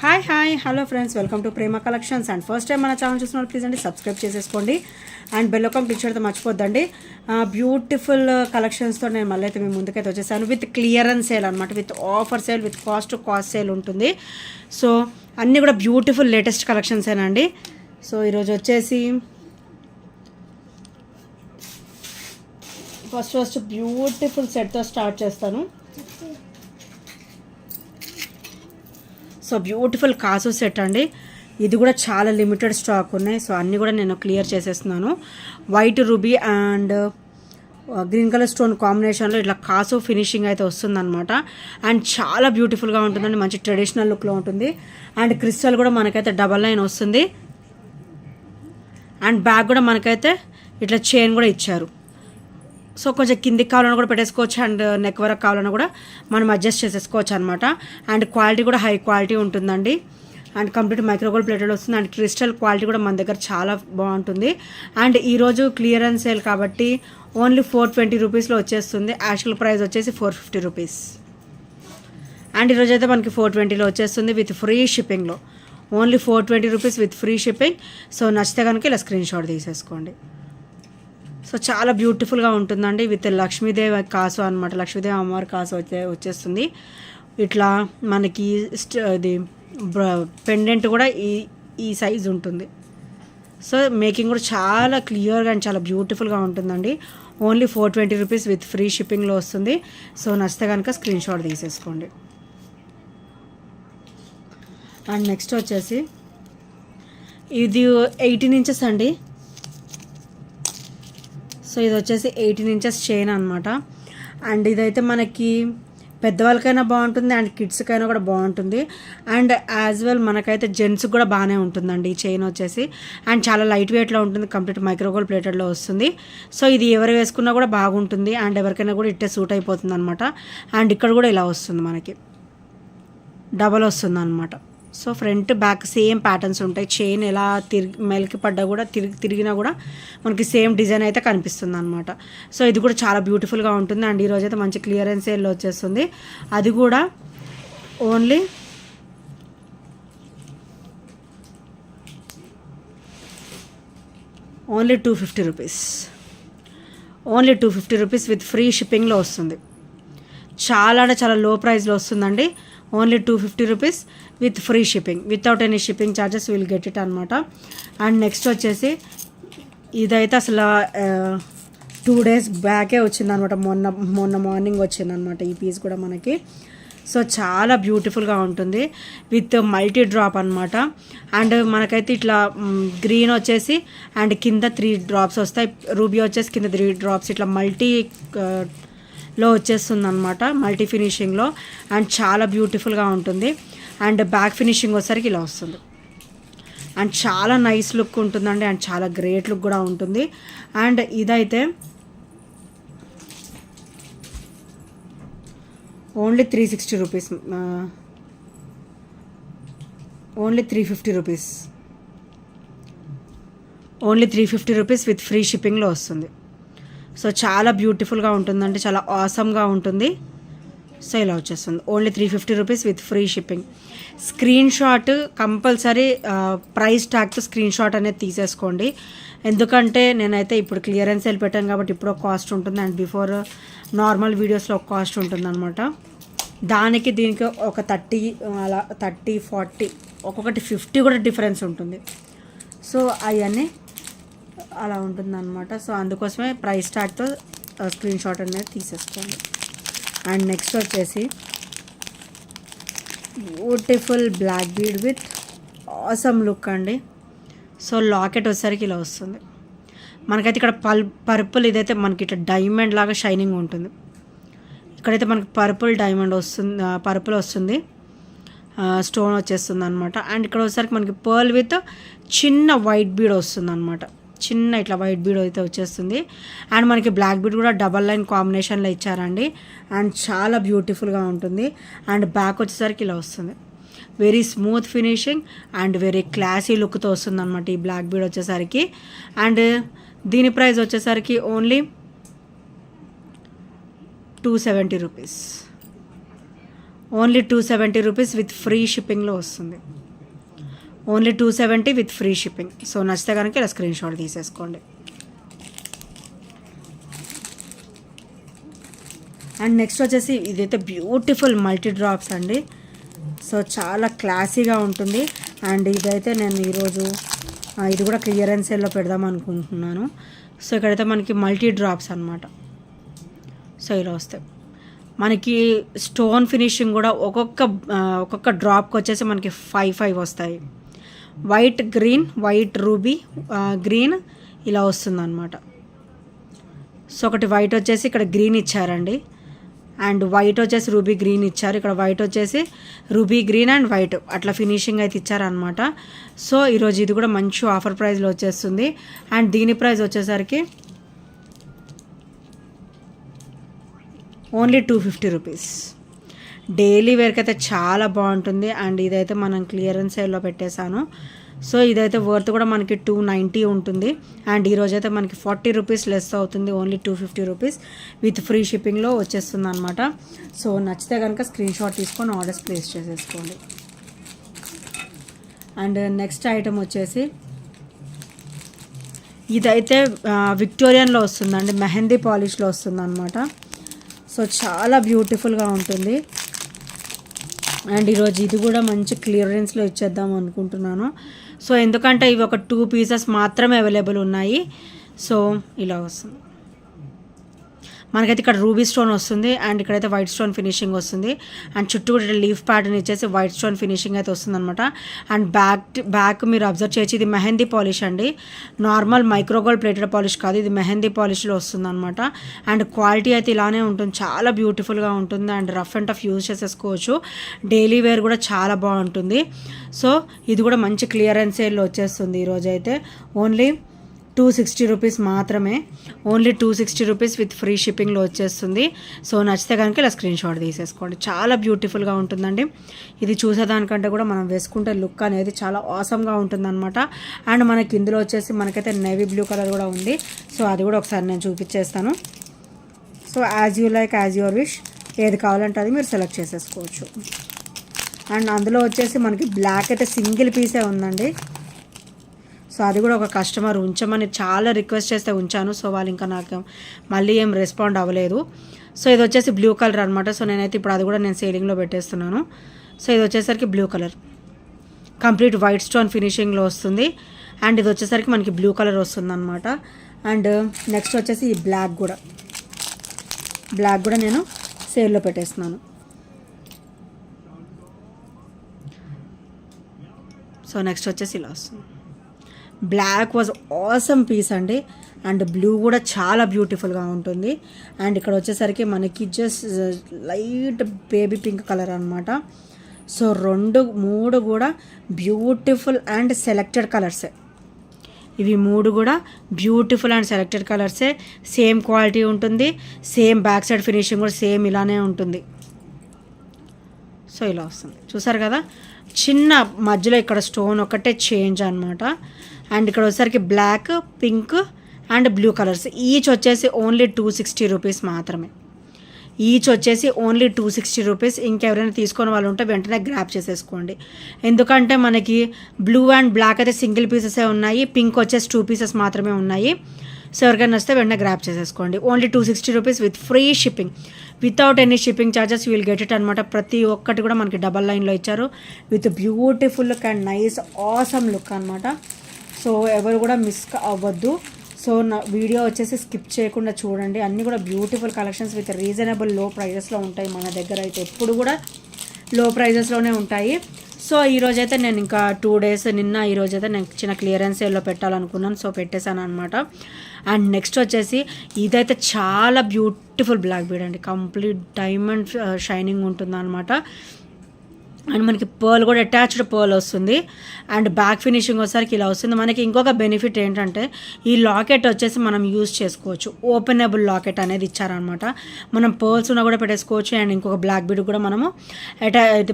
Hi hello friends, welcome to Prema collections. And first time మన channel చూస్తున్నారు please అండి subscribe చేసేసుకోండి and bell icon click చేయడం మర్చిపోద్దండి. Beautiful కలెక్షన్స్తో నేను మళ్ళీ అయితే మీ ముందుకైతే వచ్చేసాను విత్ క్లియరెన్స్ సేల్ అనమాట, with offer sale, with cost sale ఉంటుంది. సో అన్నీ కూడా బ్యూటిఫుల్ లేటెస్ట్ కలెక్షన్సేనండి. సో ఈరోజు వచ్చేసి ఫస్ట్ బ్యూటిఫుల్ సెట్తో స్టార్ట్ చేస్తాను. సో బ్యూటిఫుల్ కాసు సెట్ అండి, ఇది కూడా చాలా లిమిటెడ్ స్టాక్ ఉన్నాయి. సో అన్నీ కూడా నేను క్లియర్ చేసేస్తున్నాను. White ruby and green colour stone కాంబినేషన్లో ఇట్లా కాసు ఫినిషింగ్ అయితే వస్తుందన్నమాట. అండ్ చాలా బ్యూటిఫుల్గా ఉంటుందండి, మంచి ట్రెడిషనల్ లుక్లో ఉంటుంది. అండ్ క్రిస్టల్ కూడా మనకైతే డబల్ లైన్ వస్తుంది. అండ్ బ్యాగ్ కూడా మనకైతే ఇట్లా చైన్ కూడా ఇచ్చారు. సో కొంచెం కిందికి కావాలన్నా కూడా పెట్టేసుకోవచ్చు, అండ్ నెక్ వరకు కావాలన్నా కూడా మనం అడ్జస్ట్ చేసేసుకోవచ్చు అనమాట. అండ్ క్వాలిటీ కూడా హై క్వాలిటీ ఉంటుందండి. అండ్ కంప్లీట్ మైక్రోగోల్డ్ ప్లేటెడ్ వస్తుంది. అండ్ క్రిస్టల్ క్వాలిటీ కూడా మన దగ్గర చాలా బాగుంటుంది. అండ్ ఈరోజు క్లియరెన్స్ సేల్ కాబట్టి ఓన్లీ 420 రూపీస్లో వచ్చేస్తుంది. యాక్చువల్ ప్రైస్ వచ్చేసి 450 రూపీస్. అండ్ ఈరోజు అయితే మనకి 420లో వచ్చేస్తుంది విత్ ఫ్రీ షిప్పింగ్లో. Only 420 rupees with free shipping. So నచ్చితే కనుక ఇలా స్క్రీన్ షాట్ తీసేసుకోండి. సో చాలా బ్యూటిఫుల్గా ఉంటుందండి, విత్ లక్ష్మీదేవి కాసు అనమాట. లక్ష్మీదేవి అమ్మవారి కాసు వచ్చేస్తుంది. ఇట్లా మనకి ఇది పెండెంట్ కూడా ఈ సైజ్ ఉంటుంది. సో మేకింగ్ కూడా చాలా క్లియర్గా అండ్ చాలా బ్యూటిఫుల్గా ఉంటుందండి. ఓన్లీ 420 రూపీస్ విత్ ఫ్రీ షిప్పింగ్లో వస్తుంది. సో నచ్చితే కనుక స్క్రీన్ షాట్ తీసేసుకోండి. అండ్ నెక్స్ట్ వచ్చేసి ఇది 18 ఇంచెస్ అండి. సో ఇది వచ్చేసి 18 ఇంచెస్ చైన్ అనమాట. అండ్ ఇదైతే మనకి పెద్దవాళ్ళకైనా బాగుంటుంది అండ్ కిడ్స్కైనా కూడా బాగుంటుంది. అండ్ యాజ్ వెల్ మనకైతే జెంట్స్కి కూడా బాగానే ఉంటుందండి ఈ చైన్ వచ్చేసి. అండ్ చాలా లైట్ వెయిట్లో ఉంటుంది, కంప్లీట్ మైక్రోగోల్డ్ ప్లేటెడ్లో వస్తుంది. సో ఇది ఎవరు వేసుకున్నా కూడా బాగుంటుంది అండ్ ఎవరికైనా కూడా ఇట్టే సూట్ అయిపోతుంది అనమాట. అండ్ ఇక్కడ కూడా ఇలా వస్తుంది, మనకి డబల్ వస్తుంది అనమాట. So front back same patterns ఉంటాయి. చైన్ ఎలా మెలికి పడ్డా కూడా తిరిగినా కూడా మనకి సేమ్ డిజైన్ అయితే కనిపిస్తుంది అనమాట. సో ఇది కూడా చాలా బ్యూటిఫుల్గా ఉంటుంది. అండ్ ఈరోజు అయితే మంచి క్లియరెన్స్ సేల్లో వచ్చేస్తుంది. అది కూడా only only 250 rupees. Only 250 rupees with free షిప్పింగ్లో వస్తుంది. చాలా అంటే చాలా లో ప్రైస్లో వస్తుందండి. Only 250 rupees with free shipping, without any shipping charges will get it అనమాట. అండ్ నెక్స్ట్ వచ్చేసి ఇదైతే అసలు 2 డేస్ బ్యాకే వచ్చిందనమాట. మొన్న మార్నింగ్ వచ్చిందనమాట ఈ పీస్ కూడా మనకి. సో చాలా బ్యూటిఫుల్గా ఉంటుంది విత్ మల్టీ డ్రాప్ అనమాట. అండ్ మనకైతే ఇట్లా గ్రీన్ వచ్చేసి అండ్ కింద 3 డ్రాప్స్ వస్తాయి. రూబీ వచ్చేసి కింద 3 డ్రాప్స్ ఇట్లా లో వచ్చేస్తుంది అనమాట, మల్టీ ఫినిషింగ్లో. అండ్ చాలా బ్యూటిఫుల్గా ఉంటుంది. అండ్ బ్యాక్ ఫినిషింగ్ వచ్చేసరికి ఇలా వస్తుంది. అండ్ చాలా నైస్ లుక్ ఉంటుందండి అండ్ చాలా గ్రేట్ లుక్ కూడా ఉంటుంది. అండ్ ఇదైతే only 360 rupees, only 350 rupees, only 350 rupees with free షిప్పింగ్లో వస్తుంది. సో చాలా బ్యూటిఫుల్గా ఉంటుందండి, చాలా ఆసమ్గా ఉంటుంది. సో ఇలా వచ్చేస్తుంది. Only 350 rupees with free shipping. Screenshot compulsory price ట్యాగ్తో స్క్రీన్ షాట్ అనేది తీసేసుకోండి. ఎందుకంటే నేనైతే ఇప్పుడు క్లియరెన్స్ సేల్ పెట్టాను కాబట్టి ఇప్పుడు ఒక కాస్ట్ ఉంటుంది అండ్ బిఫోర్ నార్మల్ వీడియోస్లో ఒక కాస్ట్ ఉంటుంది అనమాట. దానికి దీనికి ఒక 30 అలా 30, 40 ఒక్కొక్కటి 50 కూడా డిఫరెన్స్ ఉంటుంది. సో అవన్నీ అలా ఉంటుందన్నమాట. సో అందుకోసమే ప్రైస్ ట్యాగ్తో స్క్రీన్ షాట్ అనేది తీసేసుకోండి. అండ్ నెక్స్ట్ వచ్చేసి beautiful black bead with awesome look అండి. సో లాకెట్ వచ్చేసరికి ఇలా వస్తుంది. మనకైతే ఇక్కడ పర్పుల్, ఇదైతే మనకి ఇట్లా డైమండ్ లాగా షైనింగ్ ఉంటుంది. ఇక్కడైతే మనకి పర్పుల్ డైమండ్ వస్తుంది, పర్పుల్ వస్తుంది, స్టోన్ వచ్చేస్తుంది అనమాట. అండ్ ఇక్కడ వచ్చేసరికి మనకి పర్ల్ విత్ చిన్న వైట్ బీడ్ వస్తుంది అనమాట. చిన్న ఇట్లా వైట్ బీడ్ అయితే వచ్చేస్తుంది. అండ్ మనకి బ్లాక్ బీడ్ కూడా డబల్ లైన్ కాంబినేషన్లో ఇచ్చారండి. అండ్ చాలా బ్యూటిఫుల్గా ఉంటుంది. అండ్ బ్యాక్ వచ్చేసరికి ఇలా వస్తుంది, very smooth finishing and very classy లుక్తో వస్తుంది అనమాట ఈ బ్లాక్ బీడ్ వచ్చేసరికి. అండ్ దీని ప్రైస్ వచ్చేసరికి only 270 rupees. Only 270 rupees with free షిప్పింగ్లో వస్తుంది. Only 270 with free shipping. So నచ్చితే కనుక ఇలా స్క్రీన్ షాట్ తీసేసుకోండి. అండ్ నెక్స్ట్ వచ్చేసి ఇదైతే బ్యూటిఫుల్ మల్టీ డ్రాప్స్ అండి. సో చాలా క్లాసీగా ఉంటుంది. అండ్ ఇదైతే నేను ఈరోజు ఇది కూడా క్లియరెన్స్ సేల్లో పెడదాం అనుకుంటున్నాను. సో ఇక్కడైతే మనకి మల్టీ డ్రాప్స్ అనమాట. సో ఇలా వస్తాయి మనకి. స్టోన్ ఫినిషింగ్ కూడా ఒక్కొక్క డ్రాప్కి వచ్చేసి మనకి 5 వస్తాయి. White green, white ruby green ఇలా వస్తుంది అనమాట. సో ఒకటి వైట్ వచ్చేసి ఇక్కడ గ్రీన్ ఇచ్చారండి. అండ్ వైట్ వచ్చేసి రూబీ గ్రీన్ ఇచ్చారు. ఇక్కడ వైట్ వచ్చేసి రూబీ గ్రీన్ అండ్ వైట్ అట్లా ఫినిషింగ్ అయితే ఇచ్చారనమాట. సో ఈరోజు ఇది కూడా మంచి ఆఫర్ ప్రైస్లో వచ్చేస్తుంది. అండ్ దీని ప్రైస్ వచ్చేసరికి ఓన్లీ 250 రూపీస్. డైలీ వేర్కి అయితే చాలా బాగుంటుంది. అండ్ ఇదైతే మనం క్లియరెన్స్ సేల్లో పెట్టేశాను. సో ఇదైతే వర్త్ కూడా మనకి 290 ఉంటుంది. అండ్ ఈరోజు అయితే మనకి 40 రూపీస్ లెస్ అవుతుంది. ఓన్లీ 250 రూపీస్ విత్ ఫ్రీ షిప్పింగ్లో వచ్చేస్తుంది అనమాట. సో నచ్చితే కనుక స్క్రీన్ షాట్ తీసుకొని ఆర్డర్స్ ప్లేస్ చేసేసుకోండి. అండ్ నెక్స్ట్ ఐటమ్ వచ్చేసి ఇదైతే విక్టోరియన్లో వస్తుందండి. మెహందీ పాలిష్లో వస్తుంది అనమాట. సో చాలా బ్యూటిఫుల్గా ఉంటుంది. అండ్ ఈరోజు ఇది కూడా మంచి క్లియరెన్స్లో ఇచ్చేద్దాం అనుకుంటున్నాను. సో ఎందుకంటే ఇవి ఒక 2 పీసెస్ మాత్రమే అవైలబుల్ ఉన్నాయి. సో ఇలా వస్తుంది మనకైతే. ఇక్కడ రూబీ స్టోన్ వస్తుంది అండ్ ఇక్కడైతే వైట్ స్టోన్ ఫినిషింగ్ వస్తుంది. అండ్ చుట్టూ కూడా లీఫ్ ప్యాటర్న్ ఇచ్చేసి వైట్ స్టోన్ ఫినిషింగ్ అయితే వస్తుంది అనమాట. అండ్ బ్యాక్ మీరు అబ్జర్వ్ చేయొచ్చు, ఇది మెహందీ పాలిష్ అండి. నార్మల్ మైక్రోగోల్డ్ ప్లేటెడ్ పాలిష్ కాదు, ఇది మెహందీ పాలిష్లో వస్తుంది అనమాట. అండ్ క్వాలిటీ అయితే ఇలానే ఉంటుంది, చాలా బ్యూటిఫుల్గా ఉంటుంది. And rough and tough use చేసేసుకోవచ్చు. డైలీ వేర్ కూడా చాలా బాగుంటుంది. సో ఇది కూడా మంచి క్లియరెన్స్ సేల్లో వచ్చేస్తుంది ఈరోజు అయితే. ఓన్లీ 260 రూపీస్ మాత్రమే. ఓన్లీ 260 రూపీస్ విత్ ఫ్రీ షిప్పింగ్లో వచ్చేస్తుంది. సో నచ్చితే కనుక ఇలా స్క్రీన్ షాట్ తీసేసుకోండి. చాలా బ్యూటిఫుల్గా ఉంటుందండి. ఇది చూసేదానికంటే కూడా మనం వేసుకుంటే లుక్ అనేది చాలా ఆసమ్గా ఉంటుందన్నమాట. అండ్ మనకి ఇందులో వచ్చేసి మనకైతే నేవీ బ్లూ కలర్ కూడా ఉంది. సో అది కూడా ఒకసారి నేను చూపించేస్తాను. So as you like, as your wish, ఏది కావాలంటే అది మీరు సెలెక్ట్ చేసేసుకోవచ్చు. అండ్ అందులో వచ్చేసి మనకి బ్లాక్ అయితే సింగిల్ పీసే ఉందండి. సో అది కూడా ఒక కస్టమర్ ఉంచమని చాలా రిక్వెస్ట్ చేస్తే ఉంచాను. సో వాళ్ళు ఇంకా నాకు మళ్ళీ ఏం రెస్పాండ్ అవ్వలేదు. సో ఇది వచ్చేసి బ్లూ కలర్ అనమాట. సో నేనైతే ఇప్పుడు అది కూడా నేను సేలింగ్లో పెట్టేస్తున్నాను. సో ఇది వచ్చేసరికి blue colour complete white stone ఫినిషింగ్లో వస్తుంది. అండ్ ఇది వచ్చేసరికి మనకి బ్లూ కలర్ వస్తుంది అనమాట. అండ్ నెక్స్ట్ వచ్చేసి ఈ బ్లాక్ కూడా నేను సేల్లో పెట్టేస్తున్నాను. సో నెక్స్ట్ వచ్చేసి ఇలా వస్తుంది. బ్లాక్ వాజ్ ఆసమ్ పీస్ అండి. అండ్ బ్లూ కూడా చాలా బ్యూటిఫుల్గా ఉంటుంది. అండ్ ఇక్కడ వచ్చేసరికి మనకి just light baby pink colour అనమాట. సో 2, 3 కూడా బ్యూటిఫుల్ అండ్ సెలెక్టెడ్ కలర్సే. ఇవి 3 కూడా బ్యూటిఫుల్ అండ్ సెలెక్టెడ్ కలర్సే. సేమ్ క్వాలిటీ ఉంటుంది. సేమ్ బ్యాక్ సైడ్ ఫినిషింగ్ కూడా సేమ్ ఇలానే ఉంటుంది. సో ఇలా వస్తుంది, చూసారు కదా. చిన్న మధ్యలో ఇక్కడ స్టోన్ ఒకటే చేంజ్ అనమాట. అండ్ ఇక్కడ వచ్చేసరికి black, pink and blue colours. Each వచ్చేసి ఓన్లీ 260 రూపీస్ మాత్రమే. ఈచ్ వచ్చేసి ఓన్లీ 260 రూపీస్. ఇంకెవరైనా తీసుకొని వాళ్ళు ఉంటే వెంటనే గ్రాప్ చేసేసుకోండి. ఎందుకంటే మనకి బ్లూ అండ్ బ్లాక్ అయితే సింగిల్ పీసెసే ఉన్నాయి. పింక్ వచ్చేసి 2 పీసెస్ మాత్రమే ఉన్నాయి. సో ఎవరికైనా వస్తే వెంటనే గ్రాప్ చేసేసుకోండి. Only 260 rupees with free shipping, without any shipping charges will get it అనమాట. ప్రతి ఒక్కటి కూడా మనకి డబల్ లైన్లో ఇచ్చారు with beautiful look and nice awesome look అనమాట. సో ఎవరు కూడా మిస్ అవ్వద్దు. సో నా వీడియో వచ్చేసి స్కిప్ చేయకుండా చూడండి. అన్నీ కూడా బ్యూటిఫుల్ కలెక్షన్స్ విత్ రీజనబుల్ లో ప్రైజెస్లో ఉంటాయి. మన దగ్గర అయితే ఎప్పుడు కూడా లో ప్రైజెస్లోనే ఉంటాయి. సో ఈరోజైతే నేను ఇంకా 2 డేస్ ఈరోజైతే నేను చిన్న క్లియరెన్స్ సేల్లో పెట్టాలనుకున్నాను. సో పెట్టేశాను అనమాట. అండ్ నెక్స్ట్ వచ్చేసి ఇదైతే చాలా బ్యూటిఫుల్ బ్లాక్ బీడ్ అండి. కంప్లీట్ డైమండ్ షైనింగ్ ఉంటుంది అనమాట. అండ్ మనకి పర్ల్ కూడా అటాచ్డ్ పర్ల్ వస్తుంది. అండ్ బ్యాక్ ఫినిషింగ్ వచ్చేసరికి ఇలా వస్తుంది. మనకి ఇంకొక బెనిఫిట్ ఏంటంటే ఈ లాకెట్ వచ్చేసి మనం యూజ్ చేసుకోవచ్చు. ఓపెనబుల్ లాకెట్ అనేది ఇచ్చారనమాట. మనం పర్ల్స్ ఉన్న కూడా పెట్టేసుకోవచ్చు. అండ్ ఇంకొక బ్లాక్ బీడ్ కూడా మనము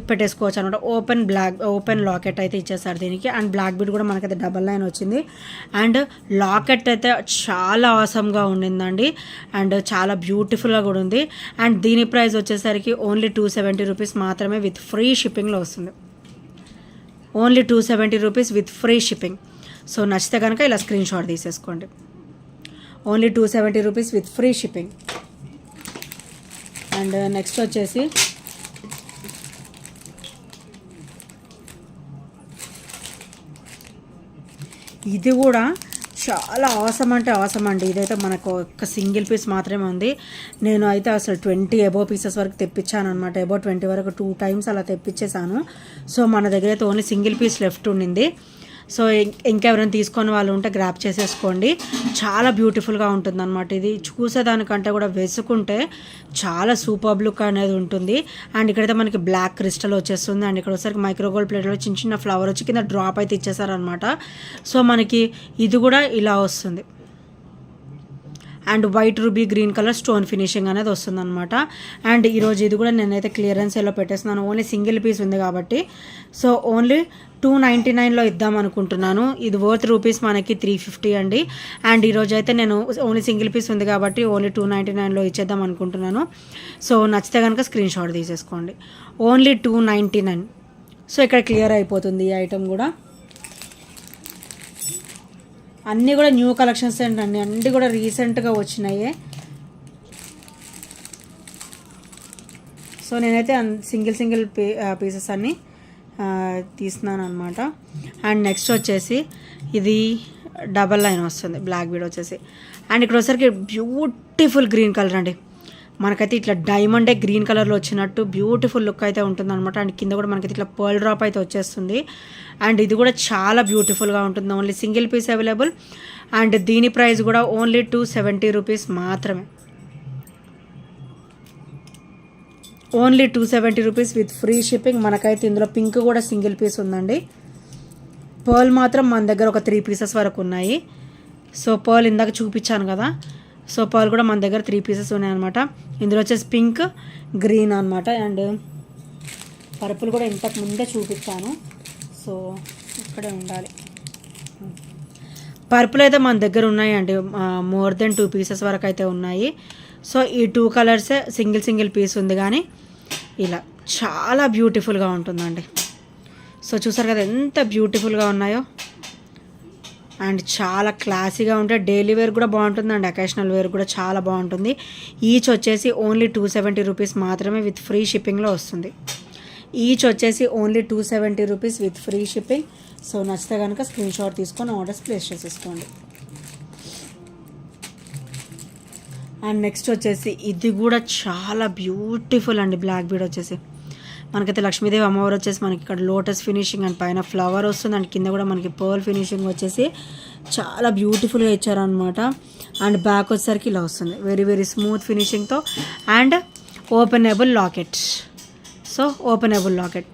పెట్టేసుకోవచ్చు అనమాట. ఓపెన్ లాకెట్ అయితే ఇచ్చేసారు దీనికి. అండ్ బ్లాక్ బీడ్ కూడా మనకైతే డబల్ లైన్ వచ్చింది. అండ్ లాకెట్ అయితే చాలా ఆసమ్గా ఉండిందండి. అండ్ చాలా బ్యూటిఫుల్గా కూడా ఉంది. అండ్ దీని ప్రైస్ వచ్చేసరికి ఓన్లీ 270 రూపీస్ మాత్రమే విత్ ఫ్రీ షిప్పింగ్లో వస్తుంది. Only 270 rupees with free shipping. So నచ్చితే కనుక ఇలా స్క్రీన్ షాట్ తీసేసుకోండి. Only 270 rupees with free shipping. And next వచ్చేసి ఇది కూడా చాలా ఆసమ్ అంటే ఆసమ్ అండి. ఇదైతే మనకు ఒక సింగిల్ పీస్ మాత్రమే ఉంది. నేను అయితే అసలు 20 అబోవ్ పీసెస్ వరకు తెప్పించాను అనమాట. అబౌవ్ 20 వరకు 2 టైమ్స్ అలా తెప్పించేసాను. సో మన దగ్గర అయితే ఓన్లీ సింగిల్ పీస్ లెఫ్ట్ ఉండింది. సో ఇంకెవరైనా తీసుకొని వాళ్ళు ఉంటే గ్రాప్ చేసేసుకోండి. చాలా బ్యూటిఫుల్గా ఉంటుంది అనమాట. ఇది చూసేదానికంటే కూడా వేసుకుంటే చాలా సూపర్ లుక్ అనేది ఉంటుంది. అండ్ ఇక్కడైతే మనకి బ్లాక్ క్రిస్టల్ వచ్చేస్తుంది. అండ్ ఇక్కడ వచ్చేసరికి మైక్రోగోల్డ్ ప్లేట్లో చిన్న చిన్న ఫ్లవర్ వచ్చి కింద డ్రాప్ అయితే ఇచ్చేసారనమాట. సో మనకి ఇది కూడా ఇలా వస్తుంది. And white ruby green colour stone finishing అనేది వస్తుందన్నమాట. అండ్ ఈరోజు ఇది కూడా నేనైతే క్లియరెన్స్ సేల్లో పెట్టేస్తున్నాను. ఓన్లీ సింగిల్ పీస్ ఉంది కాబట్టి సో ఓన్లీ 299లో ఇద్దాం అనుకుంటున్నాను. ఇది వర్త్ రూపీస్ మనకి 350 అండి. అండ్ ఈరోజు అయితే నేను ఓన్లీ సింగిల్ పీస్ ఉంది కాబట్టి ఓన్లీ 299లో ఇచ్చేద్దాం అనుకుంటున్నాను. సో నచ్చితే కనుక స్క్రీన్ షాట్ తీసేసుకోండి. ఓన్లీ 299. సో ఇక్కడ క్లియర్ అయిపోతుంది ఈ ఐటమ్ కూడా. అన్నీ కూడా న్యూ కలెక్షన్స్ ఏంటండి, అన్నీ కూడా రీసెంట్గా వచ్చినాయి. సో నేనైతే సింగిల్ పీసెస్ అన్నీ తీస్తున్నాను అనమాట. అండ్ నెక్స్ట్ వచ్చేసి ఇది డబల్ లైన్ వస్తుంది బ్లాక్ బీడ్ వచ్చేసి. అండ్ ఇక్కడ వచ్చేసరికి బ్యూటిఫుల్ గ్రీన్ కలర్ అండి. మనకైతే ఇట్లా డైమండే గ్రీన్ కలర్లో వచ్చినట్టు బ్యూటిఫుల్ లుక్ అయితే ఉంటుందన్నమాట. అండ్ కింద కూడా మనకైతే ఇట్లా పర్ల్ డ్రాప్ అయితే వచ్చేస్తుంది. అండ్ ఇది కూడా చాలా బ్యూటిఫుల్గా ఉంటుంది. Only single piece available. And దీని ప్రైస్ కూడా ఓన్లీ 270 రూపీస్ మాత్రమే. Only 270 rupees with free shipping. మనకైతే ఇందులో పింక్ కూడా సింగిల్ పీస్ ఉందండి. పర్ల్ మాత్రం మన దగ్గర ఒక 3 పీసెస్ వరకు ఉన్నాయి. సో పర్ల్ ఇందాక చూపించాను కదా. సో పర్ల్ కూడా మన దగ్గర 3 పీసెస్ ఉన్నాయన్నమాట. ఇందులో వచ్చేసి పింక్ గ్రీన్ అనమాట. అండ్ పర్పుల్ కూడా ఇంతకు ముందే చూపించాను. సో ఇక్కడే ఉండాలి. పర్పుల్ అయితే మన దగ్గర ఉన్నాయండి. మోర్ దెన్ 2 పీసెస్ వరకు అయితే ఉన్నాయి. సో ఈ 2 కలర్సే సింగిల్ పీస్ ఉంది. కానీ ఇలా చాలా బ్యూటిఫుల్గా ఉంటుందండి. సో చూసారు కదా ఎంత బ్యూటిఫుల్గా ఉన్నాయో. అండ్ చాలా క్లాసీగా ఉంటే డైలీ వేర్ కూడా బాగుంటుంది. అండ్ అకేషనల్ వేర్ కూడా చాలా బాగుంటుంది. ఈచ్ వచ్చేసి ఓన్లీ 270 రూపీస్ మాత్రమే విత్ ఫ్రీ షిప్పింగ్లో వస్తుంది. ఈచ్ వచ్చేసి only 270 rupees with free shipping. So నచ్చితే కనుక స్క్రీన్ షాట్ తీసుకొని ఆర్డర్స్ ప్లేస్ చేసేసుకోండి. అండ్ నెక్స్ట్ వచ్చేసి ఇది కూడా చాలా బ్యూటిఫుల్ అండి. బ్లాక్ బీడ్ వచ్చేసి మనకైతే లక్ష్మీదేవి అమ్మవారు వచ్చేసి మనకి ఇక్కడ లోటస్ ఫినిషింగ్ అండ్ పైన ఫ్లవర్ వస్తుంది. అండ్ కింద కూడా మనకి పర్ల్ ఫినిషింగ్ వచ్చేసి చాలా బ్యూటిఫుల్గా ఇచ్చారనమాట. అండ్ బ్యాక్ వచ్చేసరికి ఇలా వస్తుంది వెరీ స్మూత్ ఫినిషింగ్తో. And openable locket. So openable locket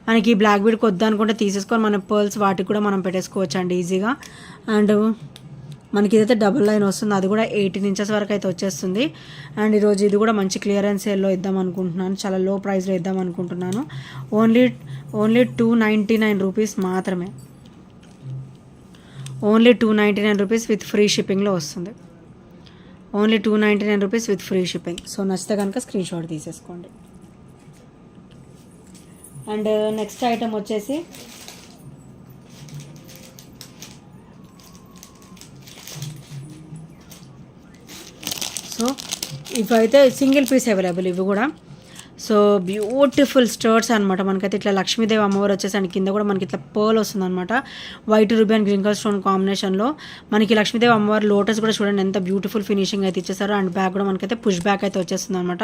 మనకి బ్లాక్ బీడ్కి వద్దనుకుంటే తీసేసుకొని మన పర్ల్స్ వాటికి కూడా మనం పెట్టేసుకోవచ్చు అండి ఈజీగా. అండ్ మనకి ఇదైతే డబుల్ లైన్ వస్తుంది. అది కూడా 18 ఇంచెస్ వరకు అయితే వచ్చేస్తుంది. అండ్ ఈరోజు ఇది కూడా మంచి క్లియరెన్స్ సేల్లో ఇద్దాం అనుకుంటున్నాను. చాలా లో ప్రైస్లో ఇద్దాం అనుకుంటున్నాను. ఓన్లీ 299 రూపీస్ మాత్రమే. ఓన్లీ 299 రూపీస్ విత్ ఫ్రీ షిప్పింగ్లో వస్తుంది. Only 299 rupees with free shipping. So నచ్చితే కనుక స్క్రీన్ షాట్ తీసేసుకోండి. అండ్ నెక్స్ట్ ఐటమ్ వచ్చేసి సో ఇవైతే సింగిల్ పీస్ అవైలబుల్ ఇవి కూడా. సో బ్యూటిఫుల్ స్టర్ట్స్ అనమాట. మనకైతే ఇట్లా లక్ష్మీదేవి అమ్మవారు వచ్చేసి అండ్ కింద కూడా మనకి ఇట్లా పర్ల్ వస్తుంది అనమాట. White ruby and green colour stone కాంబినేషన్లో మనకి లక్ష్మీదేవి అమ్మవారు లోటస్ కూడా చూడండి ఎంత బ్యూటిఫుల్ ఫినిషింగ్ అయితే ఇచ్చేసారు. అండ్ బ్యాక్ కూడా మనకైతే పుష్ బ్యాక్ అయితే వచ్చేస్తుంది అనమాట.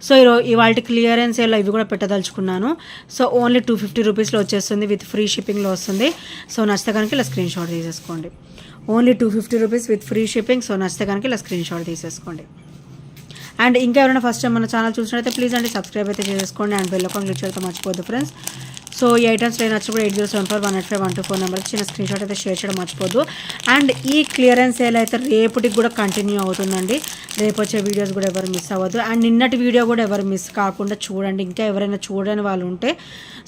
సో ఇవాళ క్లియరెన్స్ సేల్లో ఇవి కూడా పెట్టదలుచుకున్నాను. సో ఓన్లీ 250 రూపీస్లో వచ్చేస్తుంది విత్ ఫ్రీ షిప్పింగ్లో వస్తుంది. సో నచ్చితే కనుక ఇలా స్క్రీన్ షాట్ తీసేసుకోండి. Only 250 rupees with free shipping. So నచ్చితే కనుక ఇలా స్క్రీన్ షాట్ తీసేసుకోండి. అండ్ ఇంకా ఎవరైనా ఫస్ట్ టైం మన ఛానల్ చూసినట్లయితే ప్లీజ్ అండి సబ్స్క్రైబ్ అయితే చేసుకోండి అండ్ బెల్ ఐకాన్ క్లిక్ చేయడం మర్చిపోద్దు ఫ్రెండ్స్. సో ఈ ఐటమ్స్ నచ్చినప్పుడు కూడా 8074185124 నెంబర్కి చిన్న స్క్రీన్ షాట్ అయితే షేర్ చేయడం మర్చిపోద్దు. అండ్ ఈ క్లియరెన్స్ సేల్ అయితే రేపటికి కూడా కంటిన్యూ అవుతుందండి. రేపు వచ్చే వీడియోస్ కూడా ఎవరు మిస్ అవ్వద్దు. అండ్ నిన్నటి వీడియో కూడా ఎవరు మిస్ కాకుండా చూడండి. ఇంకా ఎవరైనా చూడని వాళ్ళు ఉంటే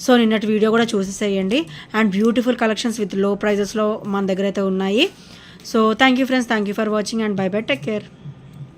సో నిన్నటి వీడియో కూడా చూసేసేయండి. అండ్ బ్యూటిఫుల్ కలెక్షన్స్ విత్ లో ప్రైజెస్లో మన దగ్గర అయితే ఉన్నాయి. So thank you friends, thank you for watching and by by, take care.